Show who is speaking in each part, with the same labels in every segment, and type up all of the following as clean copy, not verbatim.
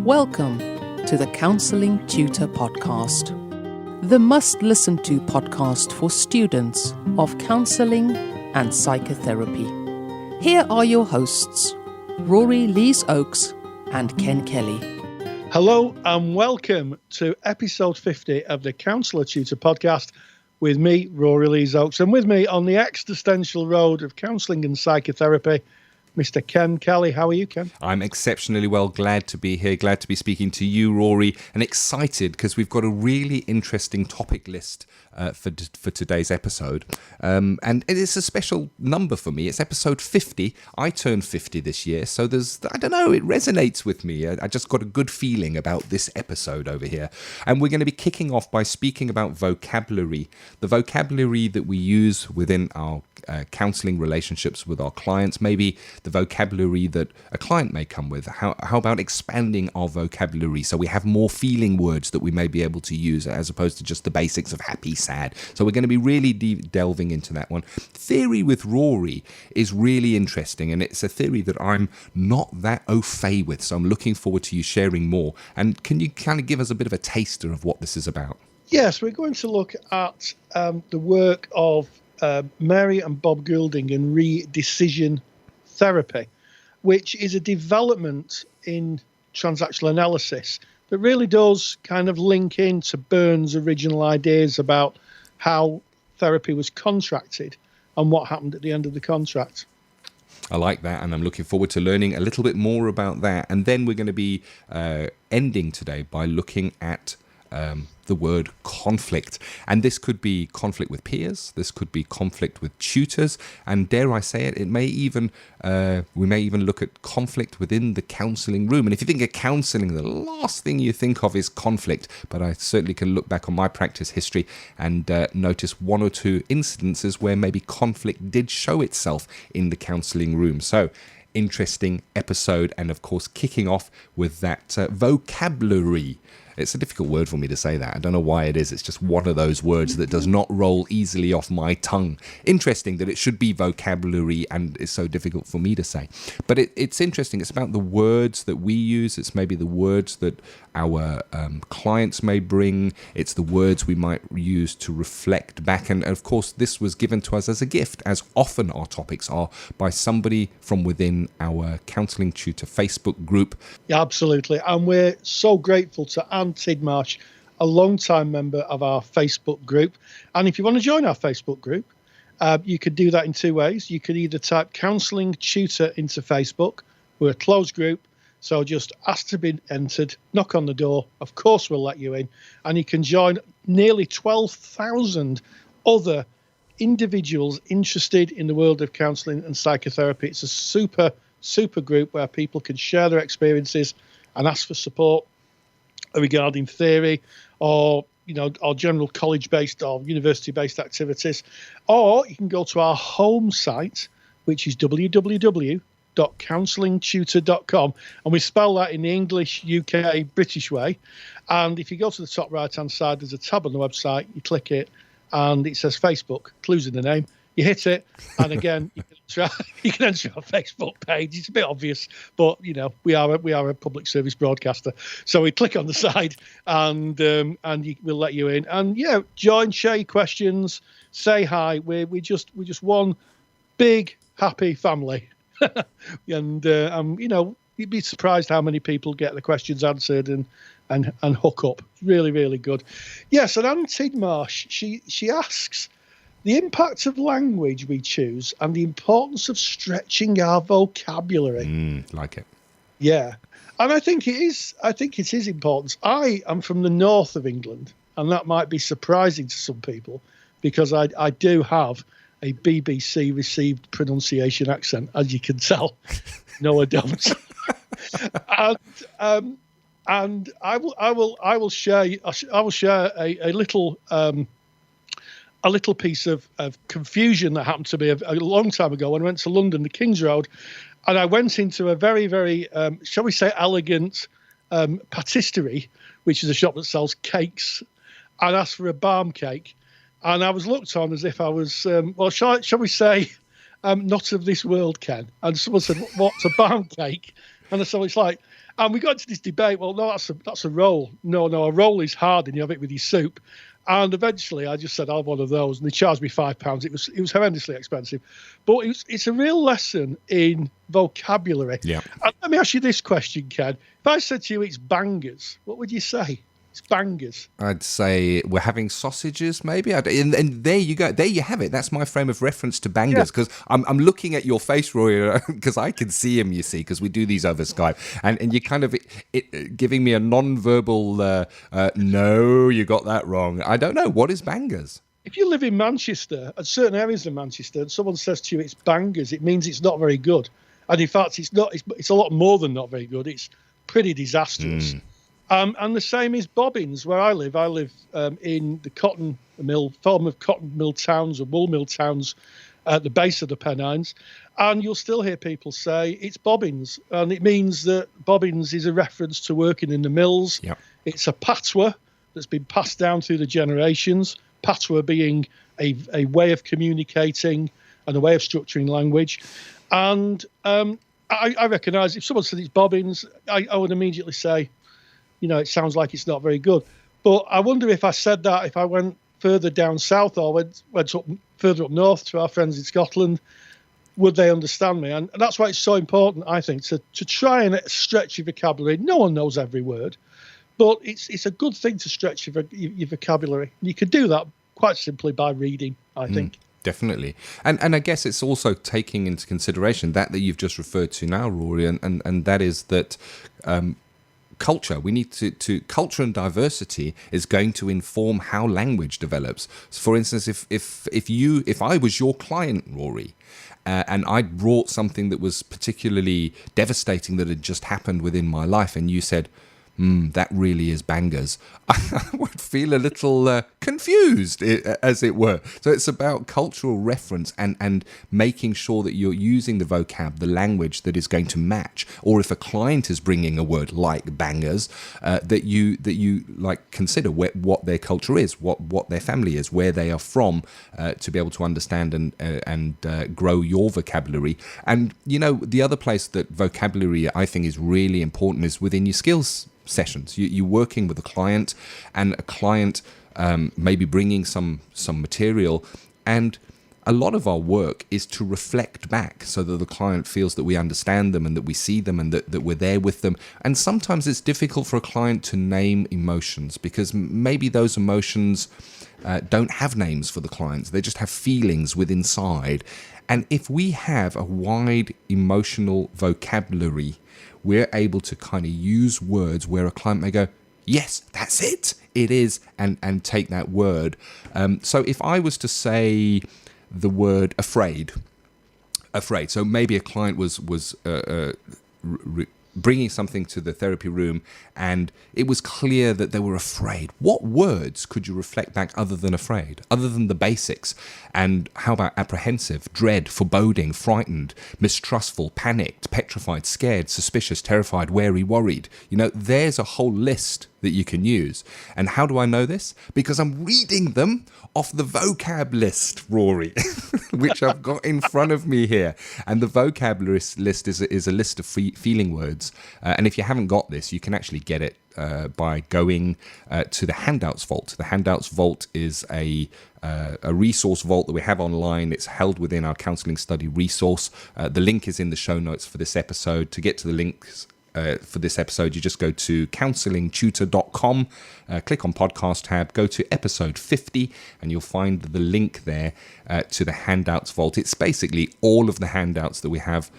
Speaker 1: Welcome to the Counselling Tutor Podcast, the must-listen-to podcast for students of counselling and psychotherapy. Here are your hosts, Rory Lees-Oakes and Ken Kelly.
Speaker 2: Hello and welcome to episode 50 of the Counselor Tutor Podcast with me, Rory Lees-Oakes, and with me on the existential road of counselling and psychotherapy, Mr. Ken Kelly. How are you, Ken?
Speaker 3: I'm exceptionally well. Glad to be here. Glad to be speaking to you, Rory, and excited because we've got a really interesting topic list for today's episode. And it is a special number for me. It's episode 50. I turned 50 this year, so I don't know, it resonates with me. I just got a good feeling about this episode over here. And we're going to be kicking off by speaking about vocabulary, the vocabulary that we use within our counselling relationships with our clients, maybe the vocabulary that a client may come with. How about expanding our vocabulary so we have more feeling words that we may be able to use as opposed to just the basics of happy, sad. So we're going to be really delving into that one. Theory with Rory is really interesting, and it's a theory that I'm not that au fait with, so I'm looking forward to you sharing more. And can you kind of give us a bit of a taster of what this is about?
Speaker 2: Yes, we're going to look at the work of Mary and Bob Goulding in Redecision therapy, which is a development in transactional analysis that really does kind of link into Burns' original ideas about how therapy was contracted and what happened at the end of the contract.
Speaker 3: I like that, and I'm looking forward to learning a little bit more about that. And then we're going to be ending today by looking at the word conflict. And this could be conflict with peers, this could be conflict with tutors, and dare I say it, we may even look at conflict within the counselling room. And if you think of counselling, the last thing you think of is conflict, but I certainly can look back on my practice history and notice one or two incidences where maybe conflict did show itself in the counselling room. So interesting episode, and of course kicking off with that vocabulary. It's a difficult word for me to say that. I don't know why it is. It's just one of those words that does not roll easily off my tongue. Interesting that it should be vocabulary and it's so difficult for me to say. But it's interesting. It's about the words that we use. It's maybe the words that our clients may bring. It's the words we might use to reflect back. And of course, this was given to us as a gift, as often our topics are, by somebody from within our Counselling Tutor Facebook group.
Speaker 2: Yeah, absolutely. And we're so grateful to Anne Tidmarsh, a long-time member of our Facebook group. And if you want to join our Facebook group, you could do that in two ways. You could either type Counselling Tutor into Facebook. We're a closed group, so just ask to be entered, knock on the door. Of course, we'll let you in. And you can join nearly 12,000 other individuals interested in the world of counselling and psychotherapy. It's a super, super group where people can share their experiences and ask for support regarding theory or general college-based or university-based activities. Or you can go to our home site, which is www.counsellingtutor.com, and we spell that in the English, UK, British way. And if you go to the top right-hand side, there's a tab on the website. You click it, and it says Facebook, clues in the name. You hit it, and again, you can enter our Facebook page. It's a bit obvious, but we are a public service broadcaster. So we click on the side, and we'll let you in. And join, share your questions, say hi. We're just one big happy family, and you'd be surprised how many people get the questions answered and hook up. Really, really good. Yes, and Anne Tidmarsh, she asks the impact of language we choose and the importance of stretching our vocabulary.
Speaker 3: Like it.
Speaker 2: Yeah. And I think it is important. I am from the north of England, and that might be surprising to some people because I do have a BBC received pronunciation accent, as you can tell. No, I don't. And I will share a little piece of confusion that happened to me a long time ago when I went to London, the King's Road, and I went into a very, very, shall we say, elegant patisserie, which is a shop that sells cakes, and asked for a balm cake. And I was looked on as if I was, shall we say, not of this world, Ken. And someone said, what's a balm cake? And so it's like, And we got into this debate. Well, no, that's a roll. No, a roll is hard, and you have it with your soup. And eventually, I just said, I'll have one of those, and they charged me £5. It was horrendously expensive, but it's a real lesson in vocabulary.
Speaker 3: Yeah.
Speaker 2: And let me ask you this question, Ken. If I said to you, it's bangers, what would you say? It's bangers.
Speaker 3: I'd say we're having sausages, maybe. And there you go. There you have it. That's my frame of reference to bangers, because I'm looking at your face, Rory, because I can see him, you see, because we do these over Skype. And you're kind of giving me a non-verbal, no, you got that wrong. I don't know. What is bangers?
Speaker 2: If you live in Manchester, at certain areas of Manchester, and someone says to you, it's bangers, it means it's not very good. And in fact, it's not. It's a lot more than not very good. It's pretty disastrous. And the same is bobbins, where I live. I live in the cotton mill, form of cotton mill towns or wool mill towns at the base of the Pennines. And you'll still hear people say it's bobbins. And it means that bobbins is a reference to working in the mills.
Speaker 3: Yep.
Speaker 2: It's a patois that's been passed down through the generations, patois being a way of communicating and a way of structuring language. And I recognise if someone said it's bobbins, I would immediately say, it sounds like it's not very good. But I wonder if I said that, if I went further down south or went up further up north to our friends in Scotland, would they understand me? And that's why it's so important, I think, to try and stretch your vocabulary. No one knows every word, but it's a good thing to stretch your vocabulary. You could do that quite simply by reading, I think.
Speaker 3: Definitely. And I guess it's also taking into consideration that you've just referred to now, Rory, and that is that culture. We need to culture and diversity is going to inform how language develops. So for instance, if I was your client, Rory, and I'd brought something that was particularly devastating that had just happened within my life, and you said, that really is bangers, I would feel a little confused, as it were. So it's about cultural reference and making sure that you're using the vocab, the language that is going to match. Or if a client is bringing a word like bangers, that you like consider what their culture is, what their family is, where they are from, to be able to understand and grow your vocabulary. And the other place that vocabulary I think is really important is within your skills sessions. You're working with a client, and a client maybe bringing some material, and a lot of our work is to reflect back so that the client feels that we understand them and that we see them and that we're there with them. And sometimes it's difficult for a client to name emotions because maybe those emotions don't have names for the clients. They just have feelings within inside. And if we have a wide emotional vocabulary, we're able to kind of use words where a client may go, yes, that's it, it is, and take that word. So if I was to say the word afraid, so maybe a client was bringing something to the therapy room and it was clear that they were afraid. What words could you reflect back other than afraid, other than the basics? And how about apprehensive, dread, foreboding, frightened, mistrustful, panicked, petrified, scared, suspicious, terrified, wary, worried? There's a whole list that you can use. And how do I know this? Because I'm reading them off the vocab list, Rory, which I've got in front of me here. And the vocabulary list is a list of feeling words. And if you haven't got this, you can actually get it by going to the Handouts Vault. The Handouts Vault is a resource vault that we have online. It's held within our counselling study resource. The link is in the show notes for this episode. To get to the links for this episode, you just go to counsellingtutor.com, click on podcast tab, go to episode 50, and you'll find the link there to the Handouts Vault. It's basically all of the handouts that we have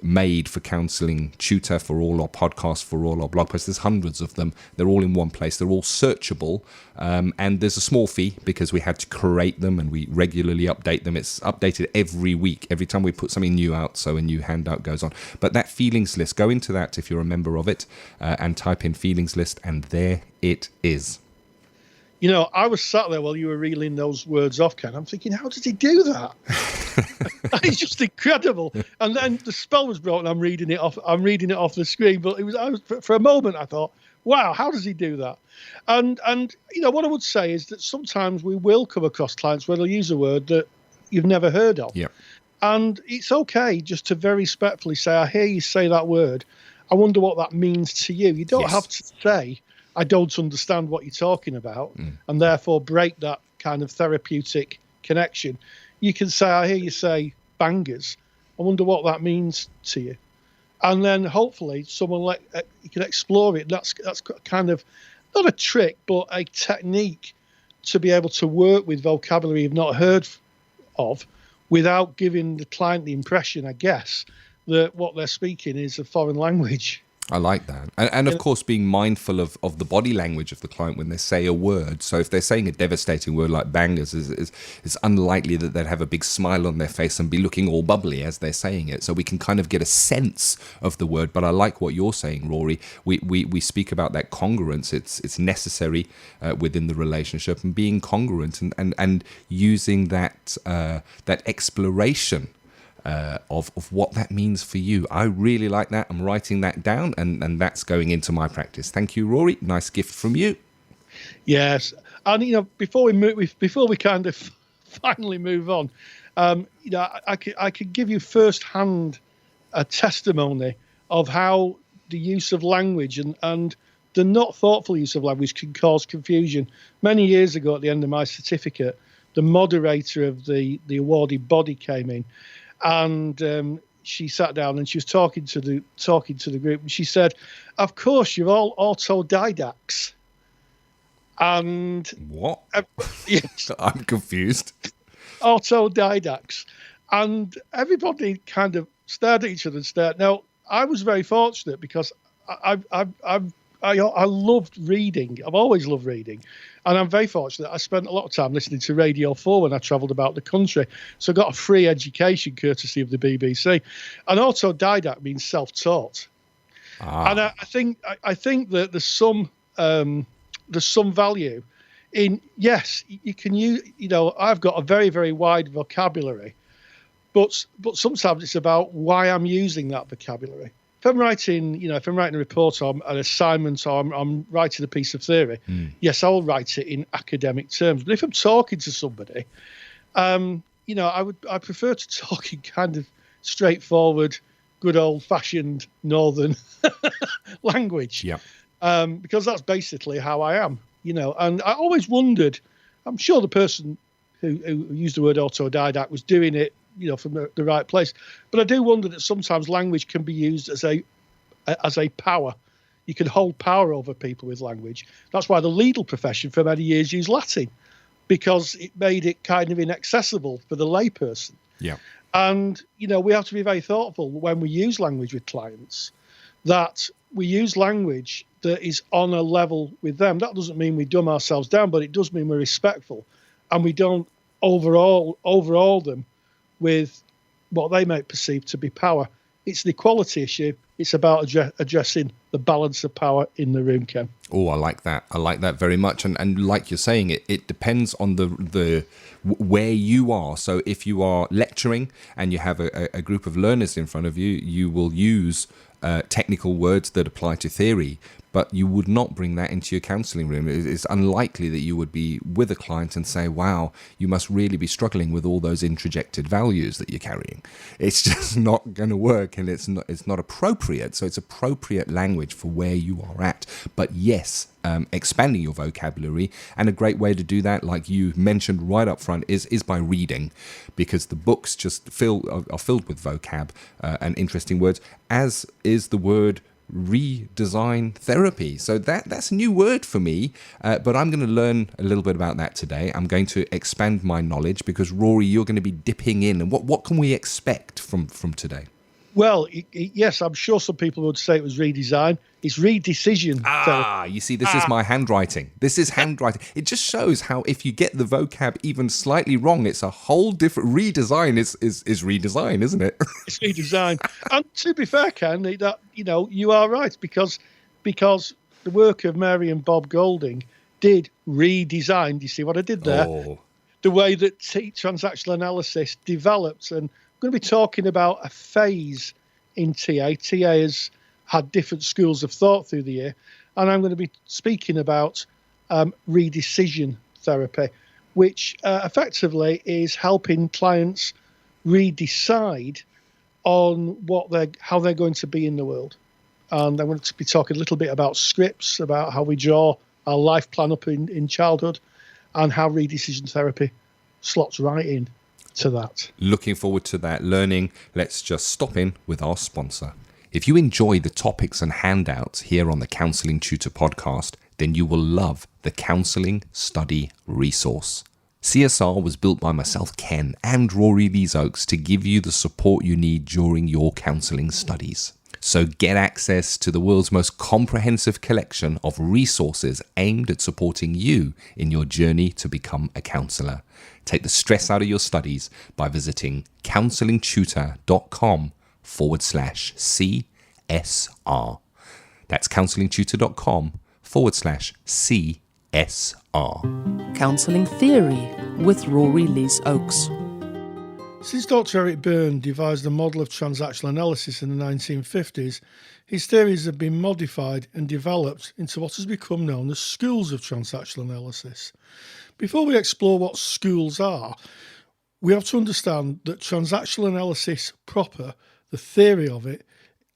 Speaker 3: made for Counselling Tutor, for all our podcasts, for all our blog posts. There's hundreds of them. They're all in one place. They're all searchable, and there's a small fee because we had to create them and we regularly update them. It's updated every week, every time we put something new out, so a new handout goes on. But that feelings list, go into that if you're a member of it, and type in feelings list, and there it is.
Speaker 2: I was sat there while you were reeling those words off, Ken. I'm thinking, how did he do that? It's just incredible. And then the spell was broken. I'm reading it off the screen. But for a moment, I thought, wow, how does he do that? And what I would say is that sometimes we will come across clients where they'll use a word that you've never heard of.
Speaker 3: Yeah.
Speaker 2: And it's okay just to very respectfully say, I hear you say that word. I wonder what that means to you. You don't
Speaker 3: Yes.
Speaker 2: have to say, I don't understand what you're talking about, and therefore break that kind of therapeutic connection. You can say, I hear you say bangers. I wonder what that means to you. And then hopefully someone you can explore it. That's kind of not a trick, but a technique to be able to work with vocabulary you've not heard of without giving the client the impression, I guess, that what they're speaking is a foreign language.
Speaker 3: I like that. And of course, being mindful of the body language of the client when they say a word. So if they're saying a devastating word like bangers, it's unlikely that they'd have a big smile on their face and be looking all bubbly as they're saying it. So we can kind of get a sense of the word. But I like what you're saying, Rory. We speak about that congruence. It's necessary within the relationship, and being congruent and using that exploration of what that means for you. I really like that. I'm writing that down, and that's going into my practice. Thank you, Rory. Nice gift from you.
Speaker 2: Yes, and before we kind of finally move on, I could give you first-hand a testimony of how the use of language and the not thoughtful use of language can cause confusion. Many years ago, at the end of my certificate, the moderator of the awarded body came in. And she sat down and she was talking to the group, and she said, "Of course, you're all autodidacts." And
Speaker 3: what?
Speaker 2: Yes,
Speaker 3: I'm confused.
Speaker 2: Autodidacts, and everybody kind of stared at each other and stared. Now, I was very fortunate because I loved reading. I've always loved reading. And I'm very fortunate. I spent a lot of time listening to Radio 4 when I travelled about the country. So I got a free education courtesy of the BBC. And autodidact means self-taught. And I think that there's some value in, yes, you can use, I've got a very, very wide vocabulary, but sometimes it's about why I'm using that vocabulary. If I'm writing a report or an assignment, or I'm writing a piece of theory, yes, I'll write it in academic terms. But if I'm talking to somebody, I prefer to talk in kind of straightforward, good old-fashioned northern language.
Speaker 3: Yeah.
Speaker 2: Because that's basically how I am, And I always wondered, I'm sure the person who used the word autodidact was doing it, from the right place. But I do wonder that sometimes language can be used as a power. You can hold power over people with language. That's why the legal profession for many years used Latin, because it made it kind of inaccessible for the layperson.
Speaker 3: Yeah.
Speaker 2: And, we have to be very thoughtful when we use language with clients, that we use language that is on a level with them. That doesn't mean we dumb ourselves down, but it does mean we're respectful, and we don't overall them with what they might perceive to be power. It's an equality issue. It's about addressing the balance of power in the room, Ken.
Speaker 3: Oh, I like that. I like that very much. And like you're saying, it depends on the where you are. So if you are lecturing and you have a group of learners in front of you, you will use technical words that apply to theory, but you would not bring that into your counselling room. It's unlikely that you would be with a client and say, wow, you must really be struggling with all those introjected values that you're carrying. It's just not going to work, and it's not appropriate. So it's appropriate language for where you are at. But yes, expanding your vocabulary, and a great way to do that, like you mentioned right up front, is by reading, because the books just are filled with vocab and interesting words, as is the word redesign therapy. So that's a new word for me, but I'm going to learn a little bit about that today. I'm going to expand my knowledge, because Rory, you're going to be dipping in. And what can we expect from today?
Speaker 2: Well, yes, I'm sure some people would say it was redesign. It's redecision.
Speaker 3: You see, this is my handwriting. This is handwriting. It just shows how if you get the vocab even slightly wrong, it's a whole different redesign. Is redesign, isn't it?
Speaker 2: It's redesign. And to be fair, Ken, that you are right, because the work of Mary and Bob Golding did redesign. Do you see what I did there?
Speaker 3: Oh.
Speaker 2: The way that transactional analysis developed. And I'm going to be talking about a phase in TA. TA has had different schools of thought through the year, and I'm going to be speaking about redecision therapy, which effectively is helping clients redecide on how they're going to be in the world. And I'm going to be talking a little bit about scripts, about how we draw our life plan up in childhood, and how redecision therapy slots right in to that.
Speaker 3: Looking forward to that learning. Let's just stop in with our sponsor. If you enjoy the topics and handouts here on the Counselling Tutor Podcast, then you will love the Counselling Study Resource. CSR was built by myself, Ken, and Rory Oakes to give you the support you need during your counselling studies. So get access to the world's most comprehensive collection of resources aimed at supporting you in your journey to become a counsellor. Take the stress out of your studies by visiting counsellingtutor.com/CSR. That's counsellingtutor.com/CSR.
Speaker 1: Counselling Theory with Rory Oakes.
Speaker 2: Since Dr. Eric Byrne devised a model of transactional analysis in the 1950s, his theories have been modified and developed into what has become known as schools of transactional analysis. Before we explore what schools are, we have to understand that transactional analysis proper, the theory of it,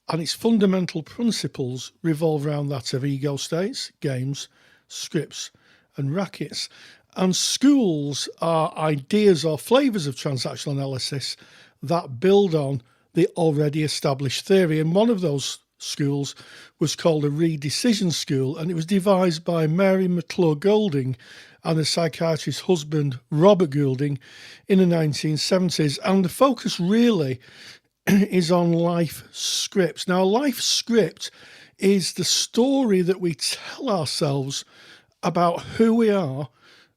Speaker 2: and its fundamental principles revolve around that of ego states, games, scripts, and rackets. And schools are ideas or flavours of transactional analysis that build on the already established theory. And one of those schools was called a Redecision school, and it was devised by Mary McClure Goulding and her psychiatrist's husband, Robert Goulding, in the 1970s. And the focus really is on life scripts. Now, a life script is the story that we tell ourselves about who we are,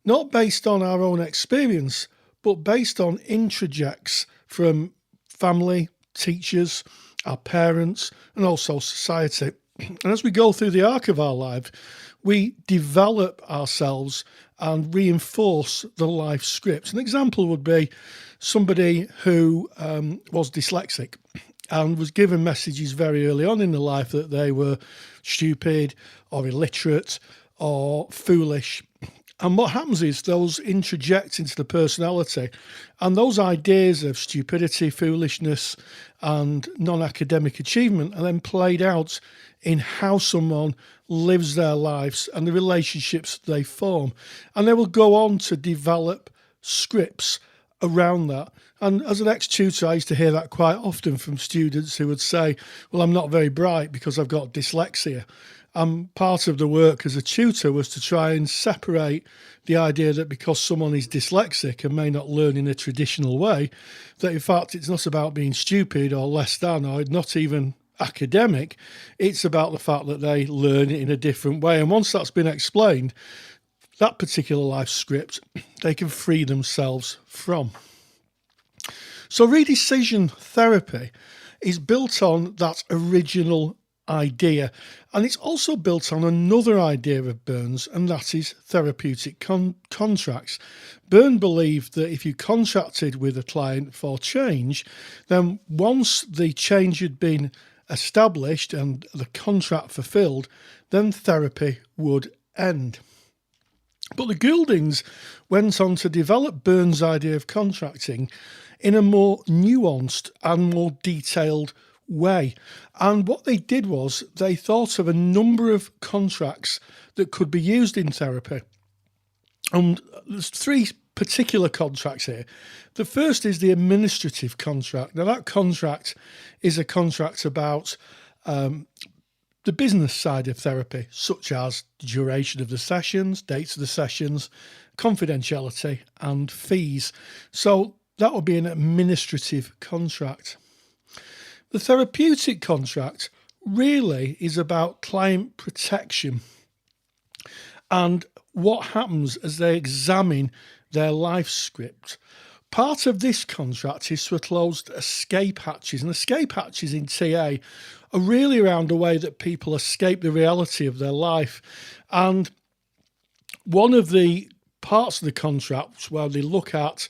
Speaker 2: not based on our own experience, but based on introjects from family, teachers, our parents, and also society. And as we go through the arc of our life, we develop ourselves and reinforce the life scripts. An example would be somebody who was dyslexic and was given messages very early on in their life that they were stupid or illiterate or foolish. And what happens is those introject into the personality, and those ideas of stupidity, foolishness, and non-academic achievement are then played out in how someone lives their lives and the relationships they form. And they will go on to develop scripts around that. And as an ex-tutor, I used to hear that quite often from students who would say, well, I'm not very bright because I've got dyslexia. Part of the work as a tutor was to try and separate the idea that because someone is dyslexic and may not learn in a traditional way, that in fact it's not about being stupid or less than or not even academic. It's about the fact that they learn it in a different way. And once that's been explained, that particular life script, they can free themselves from. So redecision therapy is built on that original idea, and it's also built on another idea of Byrne's, and that is therapeutic contracts. Byrne believed that if you contracted with a client for change, then once the change had been established and the contract fulfilled, then therapy would end. But the Gouldings went on to develop Byrne's idea of contracting in a more nuanced and more detailed way. And what they did was they thought of a number of contracts that could be used in therapy. And there's three particular contracts here. The first is the administrative contract. Now, that contract is a contract about the business side of therapy, such as duration of the sessions, dates of the sessions, confidentiality, and fees. So that would be an administrative contract. The therapeutic contract really is about client protection and what happens as they examine their life script. Part of this contract is to close escape hatches, and escape hatches in TA are really around the way that people escape the reality of their life. And one of the parts of the contract where they look at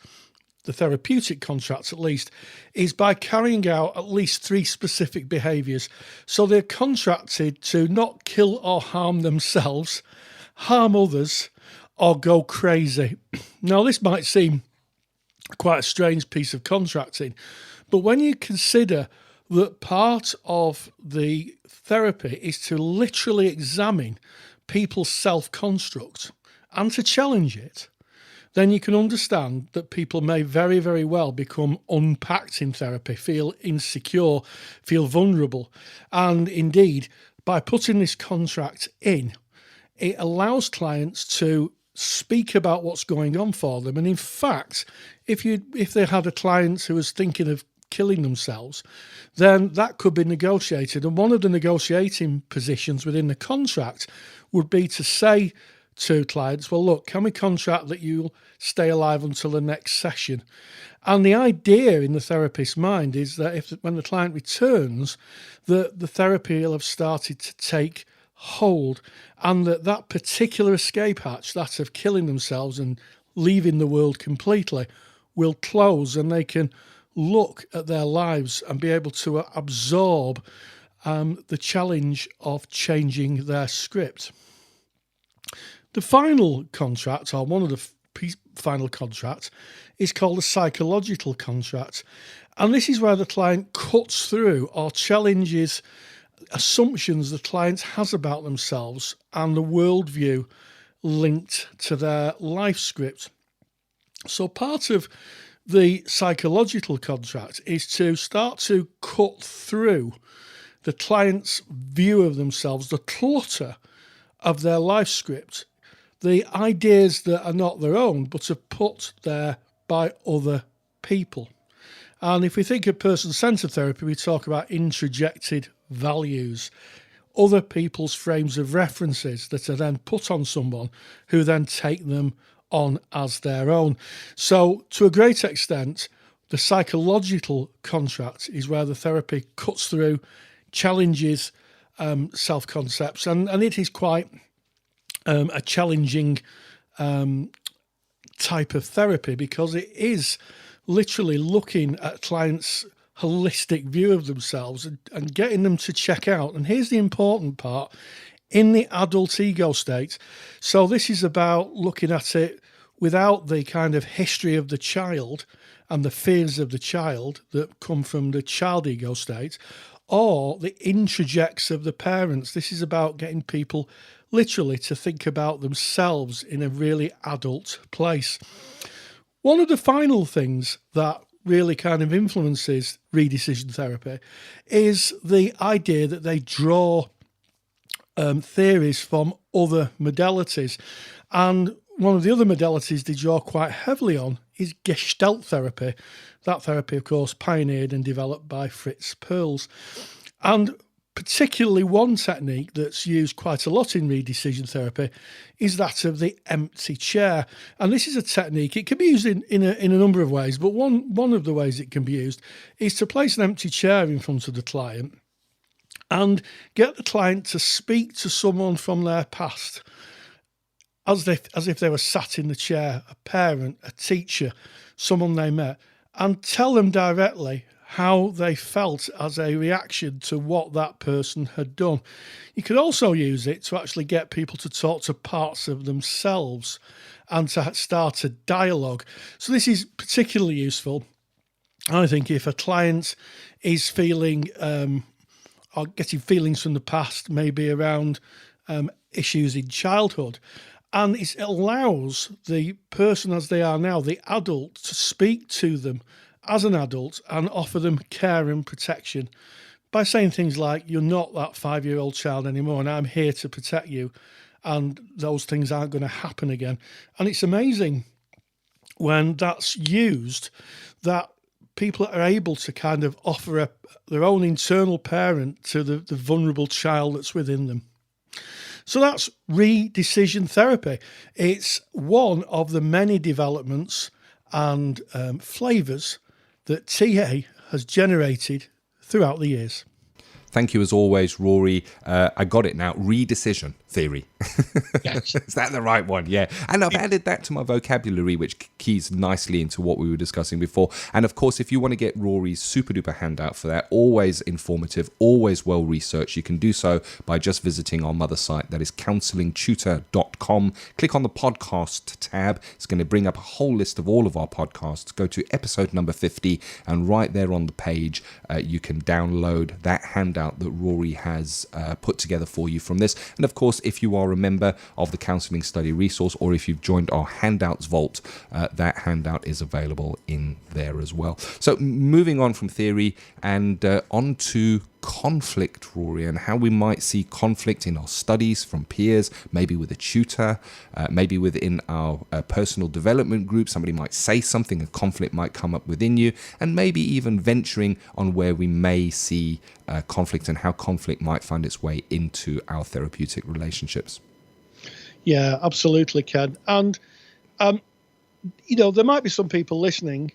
Speaker 2: the therapeutic contracts, at least, is by carrying out at least 3 specific behaviours. So they're contracted to not kill or harm themselves, harm others, or go crazy. Now, this might seem quite a strange piece of contracting, but when you consider that part of the therapy is to literally examine people's self-construct and to challenge it, then you can understand that people may very, very well become unpacked in therapy, feel insecure, feel vulnerable. And indeed, by putting this contract in, it allows clients to speak about what's going on for them. And in fact, if they had a client who was thinking of killing themselves, then that could be negotiated. And one of the negotiating positions within the contract would be to say to clients, well, look, can we contract that you'll stay alive until the next session? And the idea in the therapist's mind is that when the client returns, the therapy will have started to take hold, and that particular escape hatch, that of killing themselves and leaving the world completely, will close, and they can look at their lives and be able to absorb the challenge of changing their script. The final contract, or one of the final contracts, is called a psychological contract. And this is where the client cuts through or challenges assumptions the client has about themselves and the worldview linked to their life script. So part of the psychological contract is to start to cut through the client's view of themselves, the clutter of their life script, the ideas that are not their own but are put there by other people. And if we think of person-centered therapy, we talk about introjected values, other people's frames of references that are then put on someone who then take them on as their own. So to a great extent, the psychological contract is where the therapy cuts through, challenges self-concepts, and it is quite a challenging type of therapy, because it is literally looking at clients' holistic view of themselves and getting them to check out. And here's the important part: in the adult ego state. So this is about looking at it without the kind of history of the child and the fears of the child that come from the child ego state, or the introjects of the parents. This is about getting people literally to think about themselves in a really adult place. One of the final things that really kind of influences redecision therapy is the idea that they draw theories from other modalities. And one of the other modalities they draw quite heavily on is Gestalt therapy. That therapy, of course, pioneered and developed by Fritz Perls. And particularly one technique that's used quite a lot in redecision therapy is that of the empty chair. And this is a technique, it can be used in a number of ways, but one of the ways it can be used is to place an empty chair in front of the client and get the client to speak to someone from their past as if they were sat in the chair, a parent, a teacher, someone they met, and tell them directly how they felt as a reaction to what that person had done. You could also use it to actually get people to talk to parts of themselves and to start a dialogue. So this is particularly useful, I think, if a client is feeling or getting feelings from the past, maybe around issues in childhood. And it allows the person as they are now, the adult, to speak to them as an adult and offer them care and protection by saying things like, you're not that 5-year-old child anymore, and I'm here to protect you, and those things aren't going to happen again. And it's amazing when that's used that people are able to kind of offer their own internal parent to the vulnerable child that's within them. So that's redecision therapy. It's one of the many developments and flavours that TA has generated throughout the years.
Speaker 3: Thank you as always, Rory. I got it now. Redecision theory.
Speaker 2: Yes.
Speaker 3: Is that the right one? Yeah. And I've added that to my vocabulary, which keys nicely into what we were discussing before. And of course, if you want to get Rory's super duper handout for that, always informative, always well researched, you can do so by just visiting our mother site. That is counsellingtutor.com. Click on the podcast tab. It's going to bring up a whole list of all of our podcasts. Go to episode number 50, and right there on the page, you can download that handout that Rory has put together for you from this. And of course, if you are a member of the Counselling Study Resource, or if you've joined our Handouts Vault, that handout is available in there as well. So moving on from theory and on to conflict, Rory, and how we might see conflict in our studies from peers, maybe with a tutor, maybe within our personal development group. Somebody might say something, a conflict might come up within you, and maybe even venturing on where we may see conflict and how conflict might find its way into our therapeutic relationships.
Speaker 2: Yeah, absolutely, Ken. And, there might be some people listening,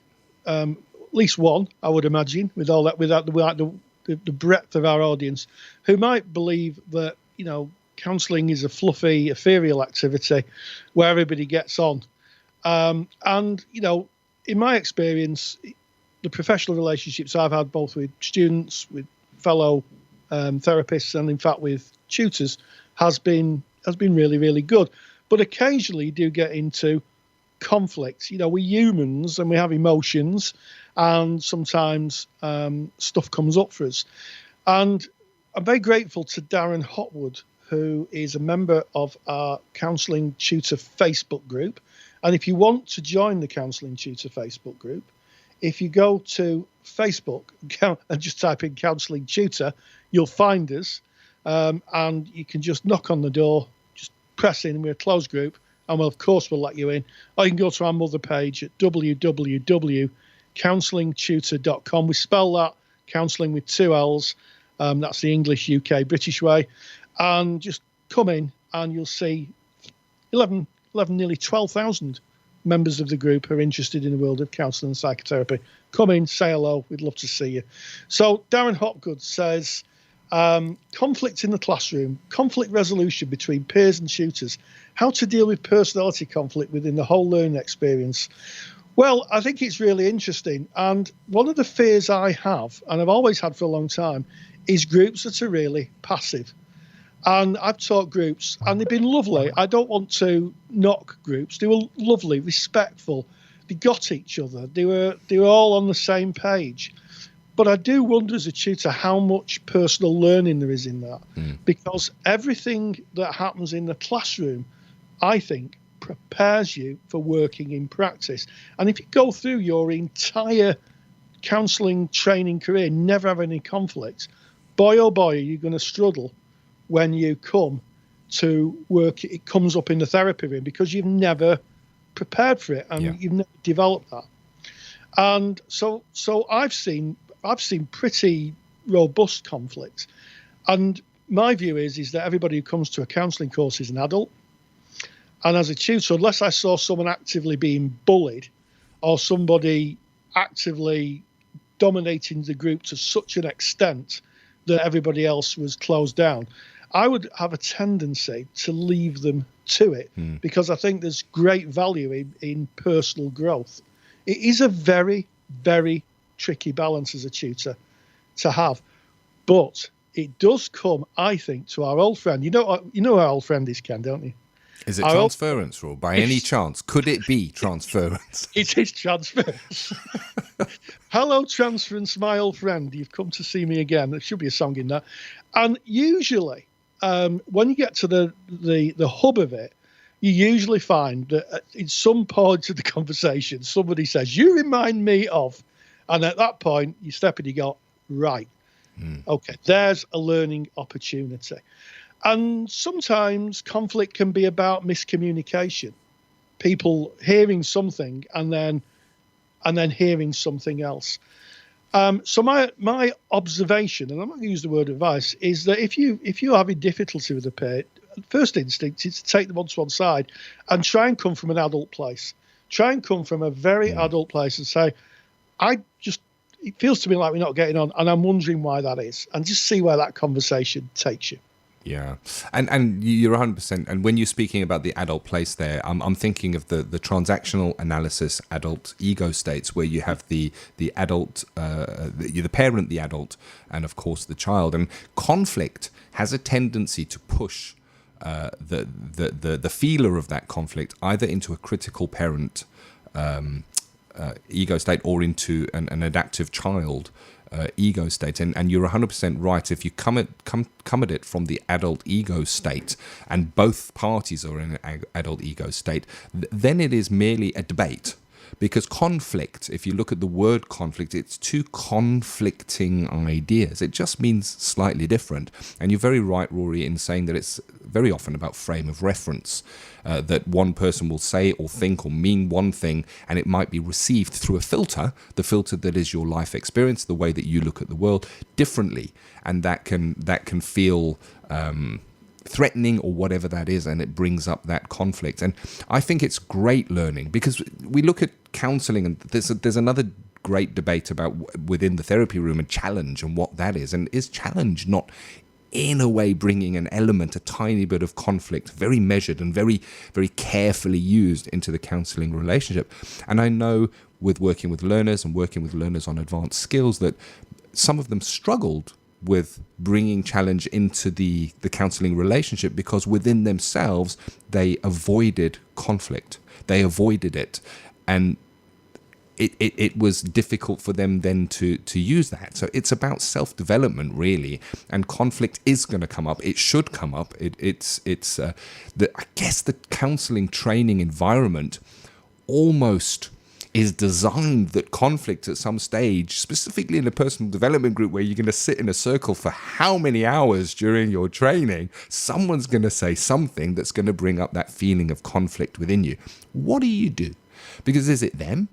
Speaker 2: at least one, I would imagine, with all that, without the breadth of our audience, who might believe that, counselling is a fluffy, ethereal activity where everybody gets on. And, in my experience, the professional relationships I've had both with students, with fellow therapists, and in fact with tutors has been really, really good. But occasionally you do get into conflict. We're humans and we have emotions, and sometimes stuff comes up for us. And I'm very grateful to Darren Hotwood, who is a member of our Counselling Tutor Facebook group. And if you want to join the Counselling Tutor Facebook group, if you go to Facebook and just type in Counselling Tutor, you'll find us, and you can just knock on the door, just press in. We're a closed group, and we'll let you in. Or you can go to our mother page at www.counsellingtutor.com. We spell that counselling with two L's. That's the English, UK, British way. And just come in, and you'll see 11, nearly 12,000 members of the group are interested in the world of counselling and psychotherapy. Come in, say hello. We'd love to see you. So Darren Hopgood says, conflict in the classroom, conflict resolution between peers and tutors, how to deal with personality conflict within the whole learning experience. Well, I think it's really interesting. And one of the fears I have, and I've always had for a long time, is groups that are really passive. And I've taught groups, and they've been lovely. I don't want to knock groups. They were lovely, respectful. They got each other. They were all on the same page. But I do wonder as a tutor how much personal learning there is in that. Because everything that happens in the classroom, I think, prepares you for working in practice. And if you go through your entire counselling training career, never have any conflict, boy, oh boy, are you going to struggle when you come to work. It comes up in the therapy room because you've never prepared for it, and you've never developed that. And so I've seen pretty robust conflict. And my view is that everybody who comes to a counselling course is an adult. And as a tutor, unless I saw someone actively being bullied or somebody actively dominating the group to such an extent that everybody else was closed down, I would have a tendency to leave them to it, because I think there's great value in personal growth. It is a very, very tricky balance as a tutor to have, but it does come, I think, to our old friend. You know our old friend is, Ken, don't you?
Speaker 3: Is it transference, Rory? By any chance, could it be transference?
Speaker 2: It is transference. Hello, transference, my old friend. You've come to see me again. There should be a song in that. And usually, when you get to the hub of it, you usually find that in some point of the conversation, somebody says, "You remind me of," and at that point, you step in, you go, right, okay, there's a learning opportunity. And sometimes conflict can be about miscommunication, people hearing something and then hearing something else. So my observation, and I'm not going to use the word advice, is that if you're having difficulty with a peer, first instinct is to take them onto one side and try and come from an adult place. Try and come from a very adult place and say, it feels to me like we're not getting on, and I'm wondering why that is, and just see where that conversation takes you.
Speaker 3: Yeah, and you're 100%. And when you're speaking about the adult place there, I'm thinking of the transactional analysis adult ego states, where you have the adult, the parent, the adult, and of course the child. And conflict has a tendency to push the feeler of that conflict either into a critical parent ego state or into an adaptive child ego state. And you're 100% right. If you come at it from the adult ego state, and both parties are in an adult ego state, then it is merely a debate. Because conflict, if you look at the word conflict, it's two conflicting ideas. It just means slightly different. And you're very right, Rory, in saying that it's very often about frame of reference, that one person will say or think or mean one thing, and it might be received through a filter, the filter that is your life experience, the way that you look at the world, differently. And that can feel threatening or whatever that is, and it brings up that conflict. And I think it's great learning, because we look at counselling, and there's another great debate about within the therapy room and challenge and what that is. And is challenge not in a way bringing an element, a tiny bit of conflict, very measured and very, very carefully used into the counselling relationship? And I know with working with learners and working with learners on advanced skills that some of them struggled with bringing challenge into the counselling relationship, because within themselves they avoided conflict, they avoided it, and it was difficult for them then to use that. So it's about self-development, really, and conflict is going to come up. It should come up. I guess the counselling training environment almost is designed that conflict at some stage, specifically in a personal development group where you're going to sit in a circle for how many hours during your training, someone's going to say something that's going to bring up that feeling of conflict within you. What do you do? Because is it them?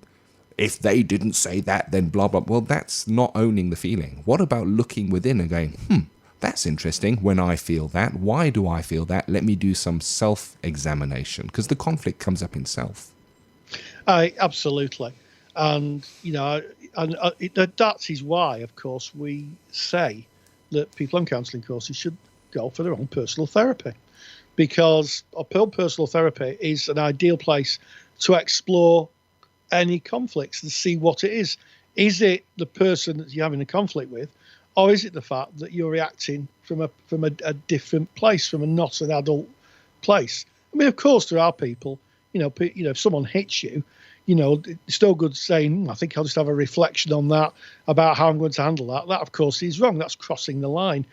Speaker 3: If they didn't say that, then blah, blah. Well, that's not owning the feeling. What about looking within and going, that's interesting. When I feel that, why do I feel that? Let me do some self-examination, because the conflict comes up in self.
Speaker 2: Absolutely. And, that is why, of course, we say that people on counselling courses should go for their own personal therapy, because personal therapy is an ideal place to explore any conflicts and see what it is. Is it the person that you're having a conflict with, or is it the fact that you're reacting from a different place, from a not an adult place? I mean, of course, there are people, if someone hits you, it's no good saying, I think I'll just have a reflection on that about how I'm going to handle that. That, of course, is wrong. That's crossing the line.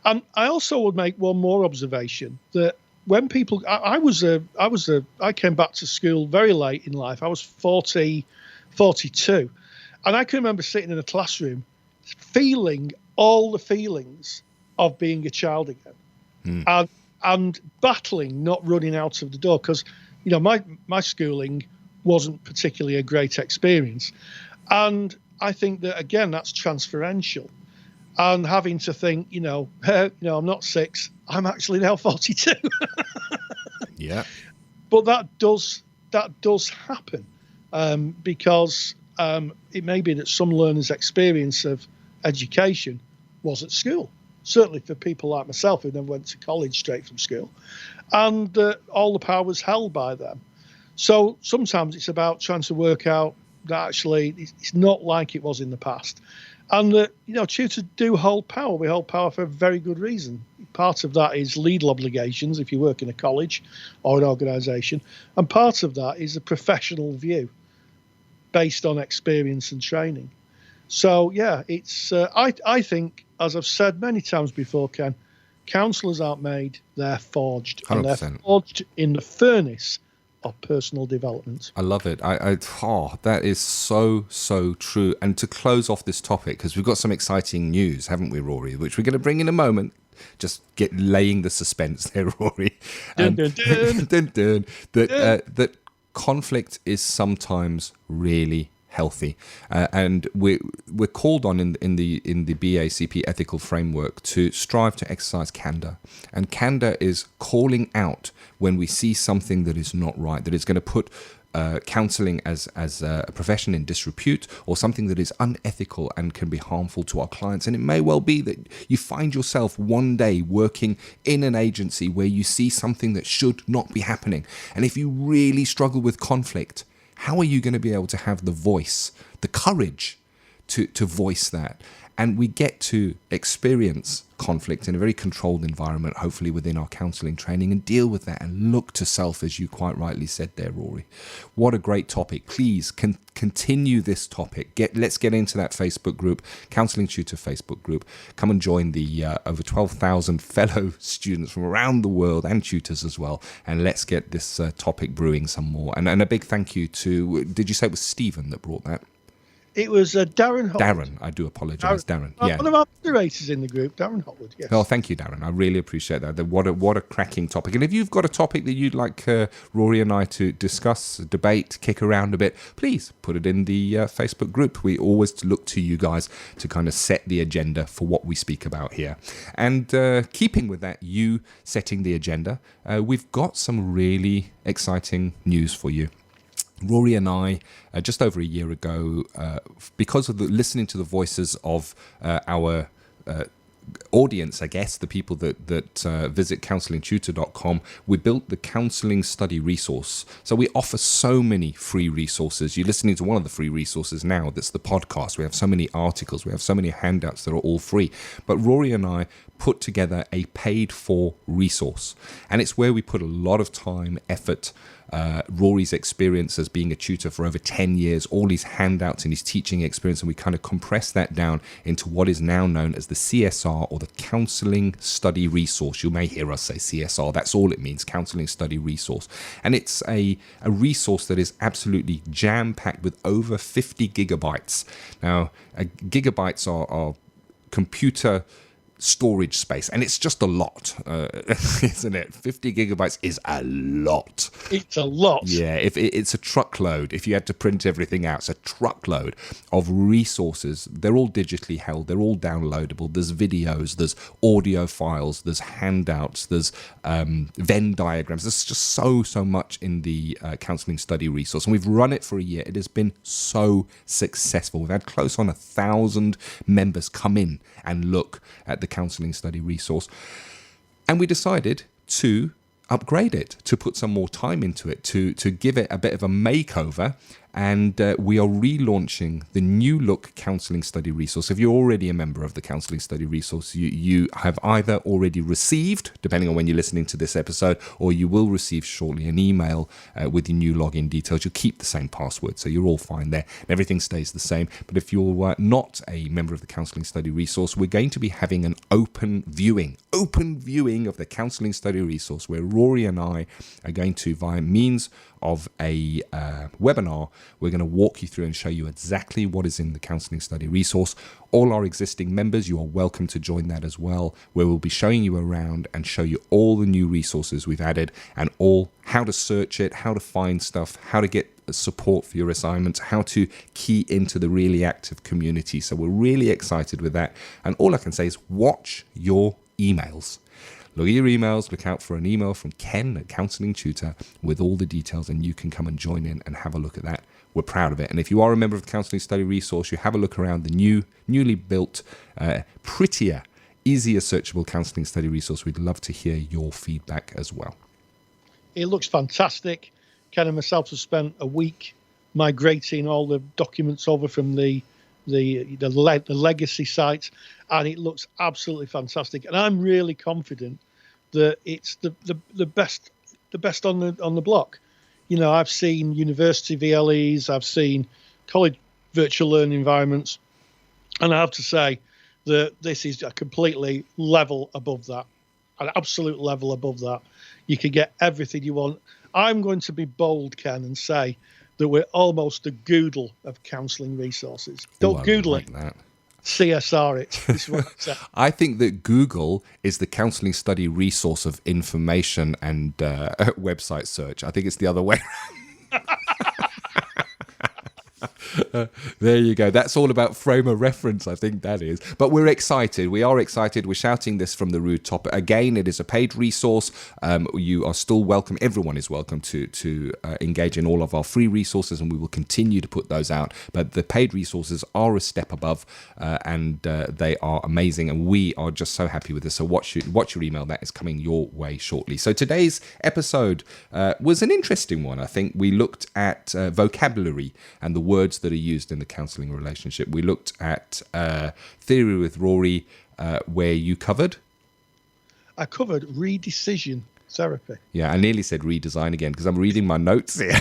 Speaker 2: And I also would make one more observation, that when people, I came back to school very late in life. I was 42, and I can remember sitting in a classroom feeling all the feelings of being a child again, and battling not running out of the door, because my schooling wasn't particularly a great experience. And I think that, again, that's transferential. And having to think, I'm not 6, I'm actually now 42.
Speaker 3: Yeah.
Speaker 2: But that does happen, because it may be that some learners' experience of education was at school. Certainly for people like myself who never went to college straight from school, and all the power was held by them. So sometimes it's about trying to work out that actually it's not like it was in the past. And that, tutors do hold power. We hold power for a very good reason. Part of that is legal obligations if you work in a college or an organisation. And part of that is a professional view based on experience and training. So, yeah, it's I think, as I've said many times before, Ken, counsellors aren't made, they're forged.
Speaker 3: 100%.
Speaker 2: And they're forged in the furnace of personal development.
Speaker 3: I love it. That is so true. And to close off this topic, because we've got some exciting news, haven't we, Rory, which we're going to bring in a moment. Just laying the suspense there, Rory. That conflict is sometimes really healthy, and we're called on in the BACP ethical framework to strive to exercise candor, and candor is calling out when we see something that is not right, that is going to put counselling as a profession in disrepute or something that is unethical and can be harmful to our clients. And it may well be that you find yourself one day working in an agency where you see something that should not be happening. And if you really struggle with conflict, how are you going to be able to have the voice, the courage to voice that? And we get to experience conflict in a very controlled environment, hopefully within our counselling training, and deal with that and look to self, as you quite rightly said there, Rory. What a great topic. Please continue this topic. Let's get into that Facebook group, Counselling Tutor Facebook group. Come and join the over 12,000 fellow students from around the world and tutors as well. And let's get this topic brewing some more. And a big thank you to, did you say it was Stephen that brought that?
Speaker 2: It was Darren Hotwood.
Speaker 3: Darren, I do apologise, Darren. Yeah,
Speaker 2: one of our moderators in the group, Darren Hotwood. Yes.
Speaker 3: Oh, thank you, Darren. I really appreciate that. What a cracking topic. And if you've got a topic that you'd like Rory and I to discuss, debate, kick around a bit, please put it in the Facebook group. We always look to you guys to kind of set the agenda for what we speak about here. And keeping with that, you setting the agenda, we've got some really exciting news for you. Rory and I, just over a year ago, because of listening to the voices of our audience, I guess, the people that visit counsellingtutor.com, we built the Counselling Study Resource. So we offer so many free resources. You're listening to one of the free resources now, that's the podcast. We have so many articles, we have so many handouts that are all free. But Rory and I put together a paid-for resource. And it's where we put a lot of time, effort, Rory's experience as being a tutor for over 10 years, all his handouts and his teaching experience, and we kind of compress that down into what is now known as the CSR, or the Counselling Study Resource. You may hear us say CSR, that's all it means, Counselling Study Resource. And it's a resource that is absolutely jam-packed with over 50 gigabytes. Now, gigabytes are computer storage space, and it's just a lot, isn't it? 50 gigabytes is a lot.
Speaker 2: It's a lot.
Speaker 3: Yeah, if it's a truckload. If you had to print everything out, it's a truckload of resources. They're all digitally held, they're all downloadable. There's videos, there's audio files, there's handouts, there's Venn diagrams. There's just so much in the Counselling Study Resource, and we've run it for a year. It has been so successful. We've had close on 1,000 members come in and look at the Counselling Study Resource, and we decided to upgrade it, to put some more time into it, to give it a bit of a makeover. And we are relaunching the new look Counselling Study Resource. If you're already a member of the Counselling Study Resource, you have either already received, depending on when you're listening to this episode, or you will receive shortly an email with your new login details. You'll keep the same password, so you're all fine there. Everything stays the same. But if you're not a member of the Counselling Study Resource, we're going to be having an open viewing of the Counselling Study Resource, where Rory and I are going to, via means of a webinar, we're going to walk you through and show you exactly what is in the Counselling Study Resource. All our existing members, you are welcome to join that as well, where we'll be showing you around and show you all the new resources we've added, and all how to search it, how to find stuff, how to get support for your assignments, how to key into the really active community. So we're really excited with that. And all I can say is watch your emails. Look at your emails, look out for an email from Ken at Counselling Tutor with all the details, and you can come and join in and have a look at that. We're proud of it. And if you are a member of the Counselling Study Resource, you have a look around the newly built, prettier, easier searchable Counselling Study Resource. We'd love to hear your feedback as well.
Speaker 2: It looks fantastic. Ken and myself have spent a week migrating all the documents over from the legacy sites, and it looks absolutely fantastic. And I'm really confident that it's the best on the block. You know, I've seen university VLEs, I've seen college virtual learning environments, and I have to say that this is a completely level above that, an absolute level above that. You can get everything you want. I'm going to be bold, Ken, and say that we're almost a Google of counselling resources. Don't Google it. That. CSR it. This is what I'm saying.
Speaker 3: I think that Google is the Counselling Study Resource of information and website search. I think it's the other way around. There you go. That's all about frame of reference, I think that is. But we're excited. We are excited. We're shouting this from the rooftop. Again, it is a paid resource. You are still welcome. Everyone is welcome to engage in all of our free resources, and we will continue to put those out. But the paid resources are a step above, and they are amazing, and we are just so happy with this. So watch your email. That is coming your way shortly. So today's episode was an interesting one. I think we looked at vocabulary and the words that are used in the counselling relationship. We looked at theory with Rory, where you covered?
Speaker 2: I covered redecision therapy.
Speaker 3: Yeah, I nearly said redesign again because I'm reading my notes here.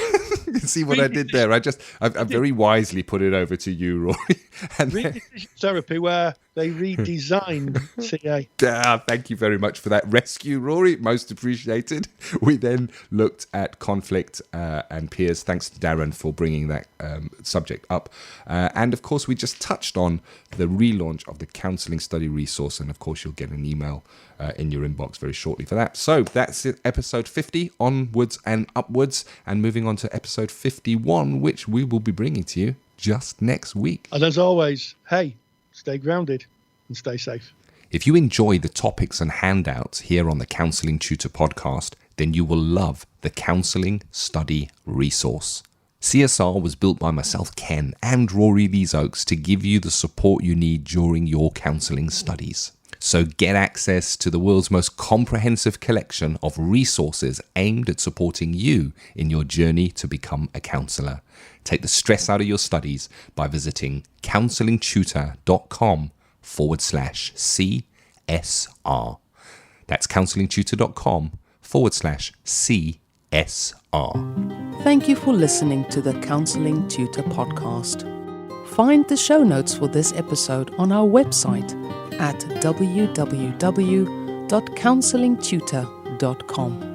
Speaker 3: See what I did there? I very wisely put it over to you, Rory. And
Speaker 2: redecision therapy, where they redesigned CA.
Speaker 3: Thank you very much for that rescue, Rory. Most appreciated. We then looked at conflict and peers. Thanks to Darren for bringing that subject up. And of course, we just touched on the relaunch of the counselling study resource. And of course, you'll get an email in your inbox very shortly for that. So that's it, episode 50, onwards and upwards. And moving on to episode 51, which we will be bringing to you just next week.
Speaker 2: And as always, hey, stay grounded and stay safe.
Speaker 3: If you enjoy the topics and handouts here on the Counselling Tutor Podcast, then you will love the Counselling Study Resource. CSR was built by myself, Ken, and Rory Lees-Oaks to give you the support you need during your counselling studies. So get access to the world's most comprehensive collection of resources aimed at supporting you in your journey to become a counsellor. Take the stress out of your studies by visiting counsellingtutor.com/CSR. That's counsellingtutor.com/CSR.
Speaker 1: Thank you for listening to the Counselling Tutor Podcast. Find the show notes for this episode on our website at www.counsellingtutor.com.